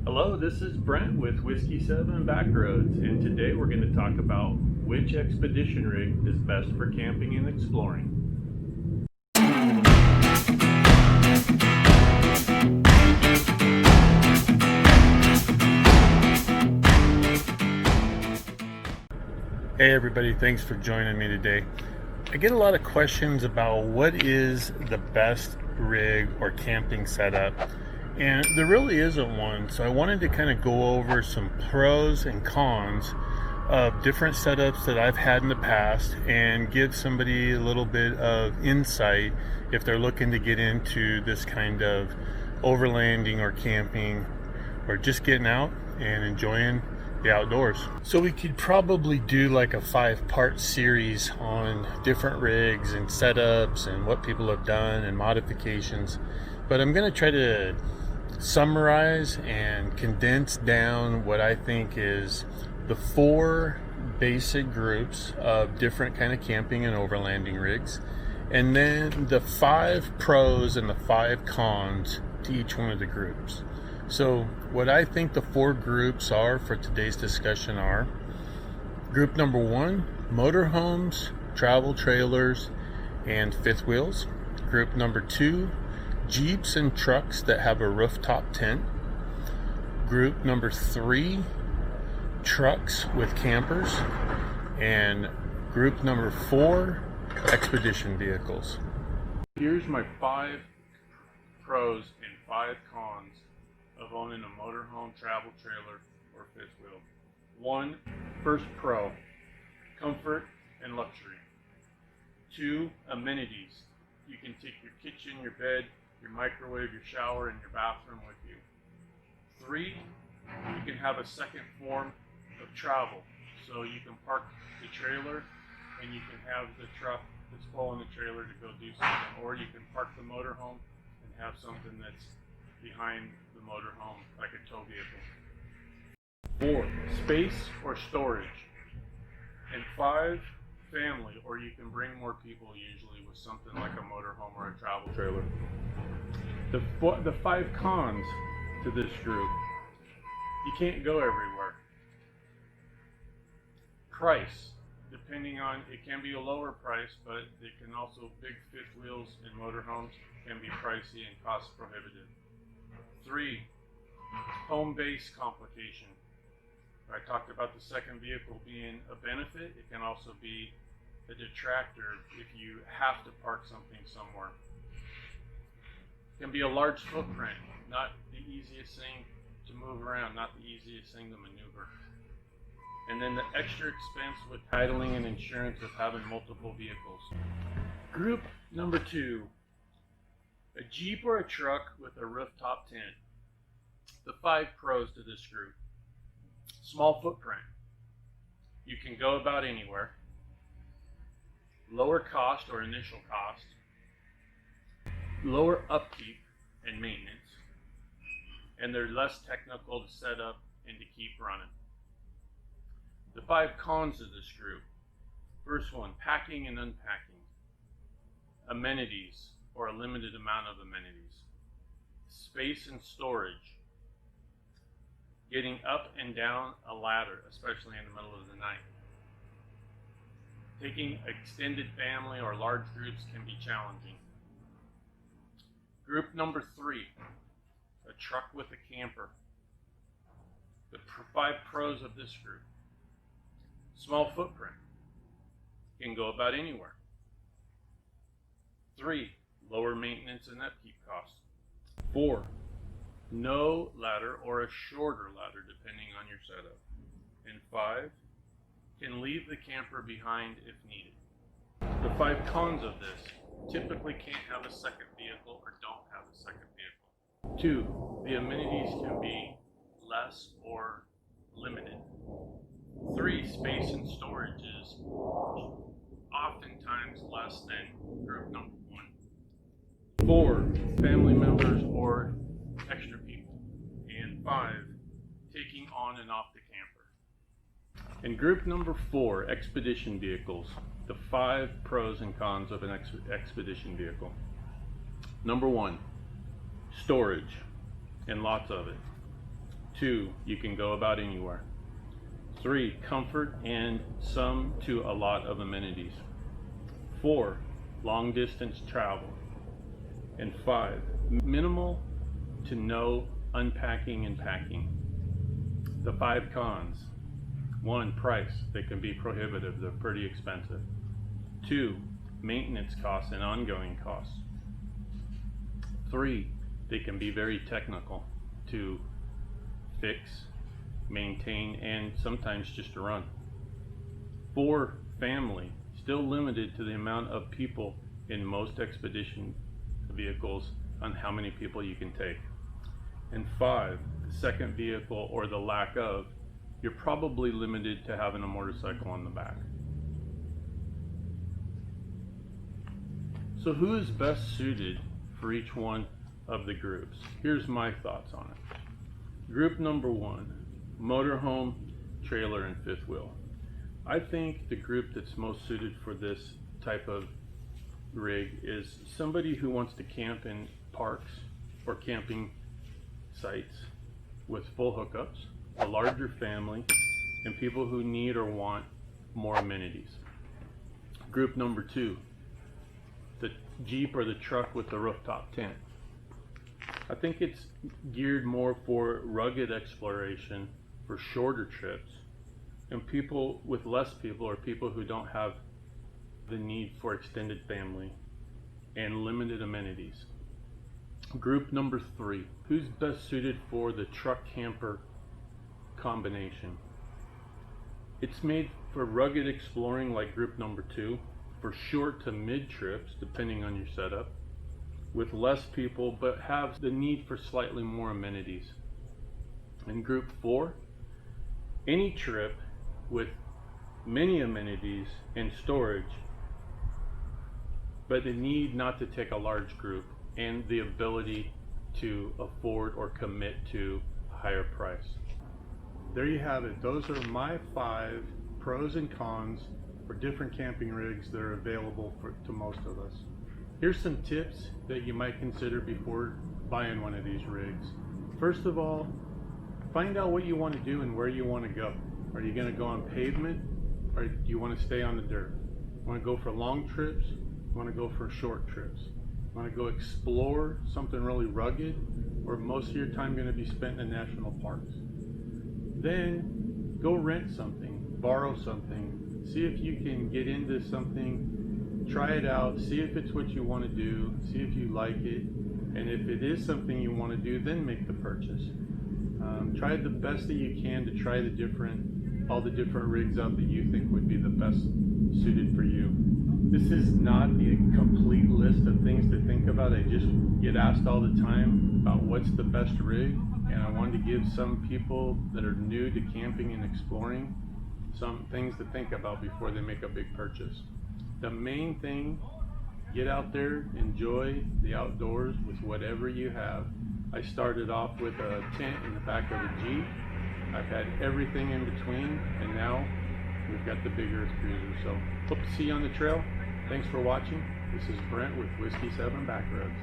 Hello, this is Brent with Whiskey 7 Backroads, and today we're going to talk about which expedition rig is best for camping and exploring. Hey everybody, thanks for joining me today. I get a lot of questions about what is the best rig or camping setup, and there really isn't one. So I wanted to kind of go over some pros and cons of different setups that I've had in the past and give somebody a little bit of insight if they're looking to get into this kind of overlanding or camping or just getting out and enjoying the outdoors. So we could probably do like a 5-part series on different rigs and setups and what people have done and modifications, but I'm going to try to summarize and condense down what I think is the 4 basic groups of different kind of camping and overlanding rigs, and then the 5 pros and the 5 cons to each one of the groups. So what I think the 4 groups are for today's discussion are: group number 1, motorhomes, travel trailers, and fifth wheels. Group number 2, Jeeps and trucks that have a rooftop tent. Group number 3, trucks with campers. And group number 4, expedition vehicles. Here's my 5 pros and 5 cons of owning a motorhome, travel trailer, or fifth wheel. 1, first pro, comfort and luxury. 2, amenities. You can take your kitchen, your bed, your microwave, your shower, and your bathroom with you. 3, you can have a second form of travel. So you can park the trailer and you can have the truck that's pulling the trailer to go do something, or you can park the motorhome and have something that's behind the motorhome, like a tow vehicle. 4, space or storage. And 5, family, or you can bring more people usually with something like a motorhome or a travel trailer. The 5 cons to this group: you can't go everywhere. Price, depending on, it can be a lower price, but it can also, big fifth wheels and motorhomes can be pricey and cost prohibitive. 3, home base complication. I talked about the second vehicle being a benefit. It can also be a detractor if you have to park something somewhere. It can be a large footprint, not the easiest thing to move around, not the easiest thing to maneuver. And then the extra expense with titling and insurance of having multiple vehicles. Group number 2, a Jeep or a truck with a rooftop tent. The 5 pros to this group: small footprint. You can go about anywhere. Lower cost or initial cost. Lower upkeep and maintenance. And they're less technical to set up and to keep running. The 5 cons of this group: first one, packing and unpacking. Amenities, or a limited amount of amenities. Space and storage. Getting up and down a ladder, especially in the middle of the night. Taking extended family or large groups can be challenging. Group number 3, a truck with a camper. The 5 pros of this group: small footprint, can go about anywhere. 3, lower maintenance and upkeep costs. 4, no ladder or a shorter ladder depending on your setup. And 5, can leave the camper behind if needed. The 5 cons of this: typically can't have a second vehicle or don't have a second vehicle. 2, the amenities can be less or limited. 3, space and storage is oftentimes less than group number 1. 4, family members or extra people. And 5, taking on and off the camper. And group number 4, expedition vehicles. The 5 pros and cons of an expedition vehicle. Number 1, storage, and lots of it. 2, you can go about anywhere. 3, comfort and some to a lot of amenities. 4, long distance travel. And 5, minimal to no unpacking and packing. The 5 cons. 1, price. They can be prohibitive. They're pretty expensive. 2, maintenance costs and ongoing costs. 3, they can be very technical to fix, maintain, and sometimes just to run. 4, family. Still limited to the amount of people in most expedition vehicles on how many people you can take. And 5, the second vehicle or the lack of, you're probably limited to having a motorcycle on the back. So who is best suited for each one of the groups? Here's my thoughts on it. Group number 1, motorhome, trailer, and fifth wheel. I think the group that's most suited for this type of rig is somebody who wants to camp in parks or camping sites with full hookups, a larger family, and people who need or want more amenities. Group number 2, the Jeep or the truck with the rooftop tent. I think it's geared more for rugged exploration, for shorter trips, and people with less people, or people who don't have the need for extended family and limited amenities. Group number 3, who's best suited for the truck camper combination? It's made for rugged exploring like group number 2, for short to mid trips depending on your setup, with less people but have the need for slightly more amenities. In group 4, any trip with many amenities and storage, but the need not to take a large group and the ability to afford or commit to a higher price. There you have it. Those are my 5 pros and cons for different camping rigs that are available to most of us. Here's some tips that you might consider before buying one of these rigs. First of all, find out what you want to do and where you want to go. Are you going to go on pavement, or do you want to stay on the dirt? Want to go for long trips? Want to go for short trips? Want to go explore something really rugged, or most of your time going to be spent in national parks? Then go rent something, borrow something, see if you can get into something, try it out, see if it's what you want to do, see if you like it, and if it is something you want to do, then make the purchase. Try the best that you can to try all the different rigs out that you think would be the best suited for you. This is not a complete list of things to think about. I just get asked all the time about what's the best rig, and I wanted to give some people that are new to camping and exploring some things to think about before they make a big purchase. The main thing, get out there, enjoy the outdoors with whatever you have. I started off with a tent in the back of a Jeep. I've had everything in between, and now we've got the bigger cruiser. So hope to see you on the trail. Thanks for watching. This is Brent with Whiskey 7 Backroads.